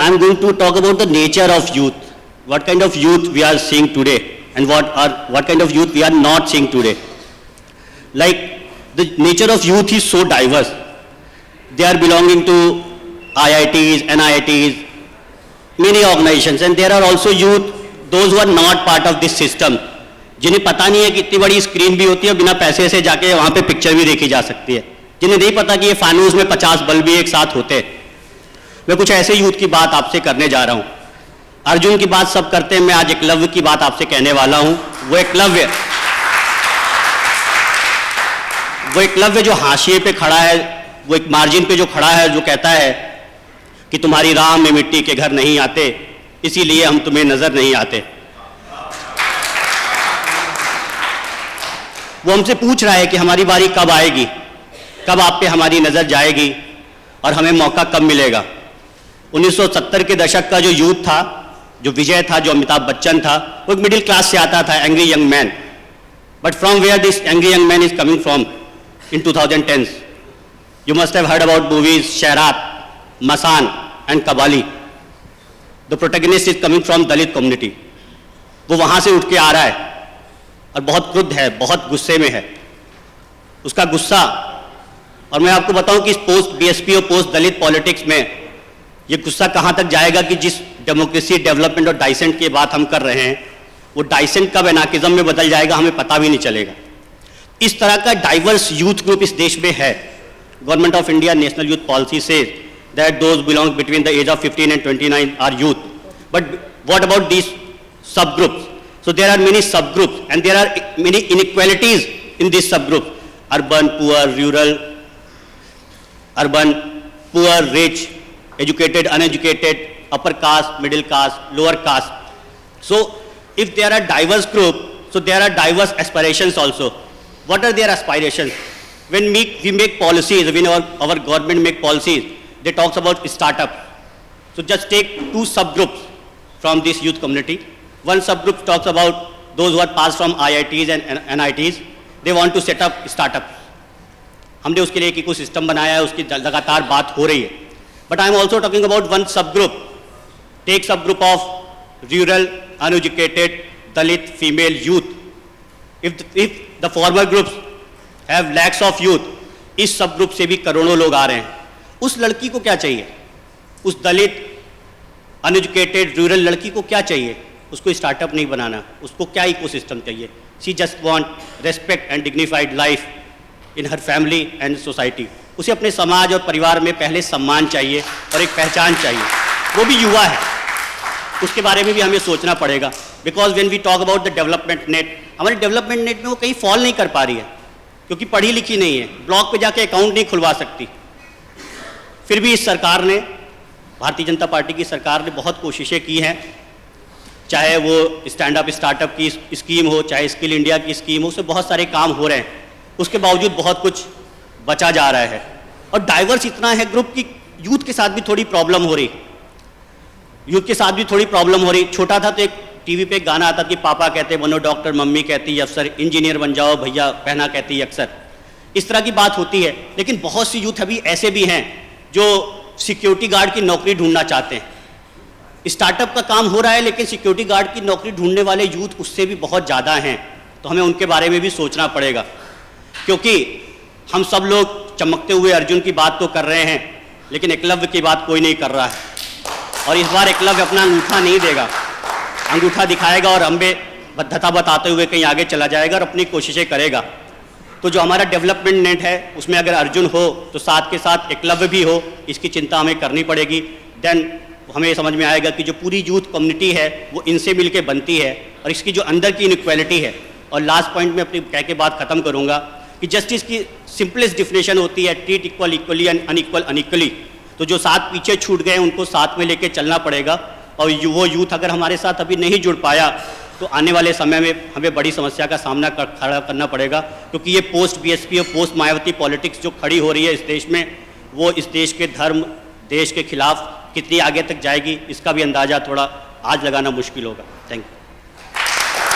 I'm going to talk about the nature of youth. What kind of youth we are seeing today, and what kind of youth we are not seeing today. Like, the nature of youth is so diverse. They are belonging to IITs, NIITs, many organizations, and there are also youth, those who are not part of this system, जिन्हें पता नहीं है कि इतनी बड़ी screen भी होती है, बिना पैसे से जाके वहाँ पे पिक्चर भी देखी जा सकती है, जिन्हें नहीं पता कि ये फानूस में 50 बल्ब भी एक साथ होते हैं। मैं कुछ ऐसे यूथ की बात आपसे करने जा रहा हूँ। अर्जुन की बात सब करते हैं, मैं आज एकलव्य की बात आपसे कहने वाला हूँ। वो एकलव्य जो हाशिए पे खड़ा है, वो एक मार्जिन पे जो खड़ा है, जो कहता है कि तुम्हारी राह में मिट्टी के घर नहीं आते, इसीलिए हम तुम्हें नजर नहीं आते। वो हमसे पूछ रहा है कि हमारी बारी कब आएगी, कब आप पे हमारी नजर जाएगी और हमें मौका कब मिलेगा। 1970 के दशक का जो यूथ था, जो विजय था, जो अमिताभ बच्चन था, वो एक मिडिल क्लास से आता था, angry young man. But from where this angry young man is coming from in 2010s? You must have heard about movies Shairat, Masan and Kabali. The protagonist is coming from Dalit community. वो वहाँ से उठ के आ रहा है और बहुत क्रुद्ध है, बहुत गुस्से में है। उसका गुस्सा, और मैं आपको बताऊं कि इस पोस्ट बीएसपी और पोस्ट दलित पॉलिटिक्स में ये गुस्सा कहाँ तक जाएगा कि जिस डेमोक्रेसी, डेवलपमेंट और डाइसेंट की बात हम कर रहे हैं, वो डाइसेंट कब एनार्किज्म में बदल जाएगा हमें पता भी नहीं चलेगा। इस तरह का डाइवर्स यूथ ग्रुप इस देश में है। Government of India National Youth Policy says that those belong between the age of 15 and 29 are youth. But what about these subgroups? So there are many subgroups and there are many inequalities in these subgroups. Urban, poor, rural, urban, poor, rich, educated, uneducated, upper caste, middle caste, lower caste. So if there are diverse groups, so there are diverse aspirations also. What are their aspirations? When we make policies, when our government make policies, they talk about startup. So just take two subgroups from this youth community. One subgroup talks about those who are passed from IITs and NITs. They want to set up startup. हमने उसके लिए एक ecosystem बनाया है, उसकी लगातार बात हो रही है. But I am also talking about one subgroup. Take subgroup of rural, uneducated, Dalit, female youth. If the former groups have lakhs of youth, इस सब ग्रुप से भी करोड़ों लोग आ रहे हैं। उस लड़की को क्या चाहिए? उस दलित, अनएजुकेटेड, रूरल लड़की को क्या चाहिए? उसको स्टार्टअप नहीं बनाना, उसको क्या इकोसिस्टम चाहिए? She just want respect and dignified life in her family and society. उसे अपने समाज और परिवार में पहले सम्मान चाहिए और एक पहचान चाहिए। वो भी युवा है, उसके बारे में भी हमें सोचना पड़ेगा। Because when we talk about the development net, हमारे डेवलपमेंट नेट में वो कहीं फॉल नहीं कर पा रही है क्योंकि पढ़ी लिखी नहीं है, ब्लॉक पे जाके अकाउंट नहीं खुलवा सकती। फिर भी इस सरकार ने, भारतीय जनता पार्टी की सरकार ने बहुत कोशिशें की हैं, चाहे वो स्टैंड अप स्टार्टअप की स्कीम हो, चाहे स्किल इंडिया की स्कीम हो, उसमें बहुत सारे काम हो रहे हैं। उसके बावजूद बहुत कुछ बचा जा रहा है और डाइवर्स इतना है ग्रुप की यूथ के साथ भी थोड़ी प्रॉब्लम हो रही, छोटा था तो एक टीवी पे गाना आता कि पापा कहते बनो डॉक्टर, मम्मी कहती अफसर, इंजीनियर बन जाओ भैया, बहना कहती अक्सर। इस तरह की बात होती है। लेकिन बहुत सी यूथ अभी ऐसे भी हैं जो सिक्योरिटी गार्ड की नौकरी ढूंढना चाहते हैं। स्टार्टअप का काम हो रहा है लेकिन सिक्योरिटी गार्ड की नौकरी ढूंढने वाले यूथ उससे भी बहुत ज़्यादा हैं। तो हमें उनके बारे में भी सोचना पड़ेगा, क्योंकि हम सब लोग चमकते हुए अर्जुन की बात तो कर रहे हैं लेकिन एकलव्य की बात कोई नहीं कर रहा है। और इस बार एकलव्य अपना अंगूठा नहीं देगा, अंगूठा दिखाएगा और अम्बे बद्धता बताते हुए कहीं आगे चला जाएगा और अपनी कोशिशें करेगा। तो जो हमारा डेवलपमेंट नेट है उसमें अगर अर्जुन हो तो साथ के साथ एकलव्य भी हो, इसकी चिंता हमें करनी पड़ेगी। देन हमें समझ में आएगा कि जो पूरी यूथ कम्युनिटी है वो इनसे मिलके बनती है और इसकी जो अंदर की इनइक्वालिटी है। और लास्ट पॉइंट में अपनी कह के बात खत्म करूँगा कि जस्टिस की सिंपलेस्ट डिफिनेशन होती है treat equal equally and unequal unequally. तो जो साथ पीछे छूट गए उनको साथ में लेके चलना पड़ेगा और वो यूथ अगर हमारे साथ अभी नहीं जुड़ पाया तो आने वाले समय में हमें बड़ी समस्या का सामना खड़ा करना पड़ेगा, क्योंकि ये पोस्ट बीएसपी और पोस्ट मायावती पॉलिटिक्स जो खड़ी हो रही है इस देश में, वो इस देश के धर्म, देश के खिलाफ कितनी आगे तक जाएगी इसका भी अंदाज़ा थोड़ा आज लगाना मुश्किल होगा। Thank you.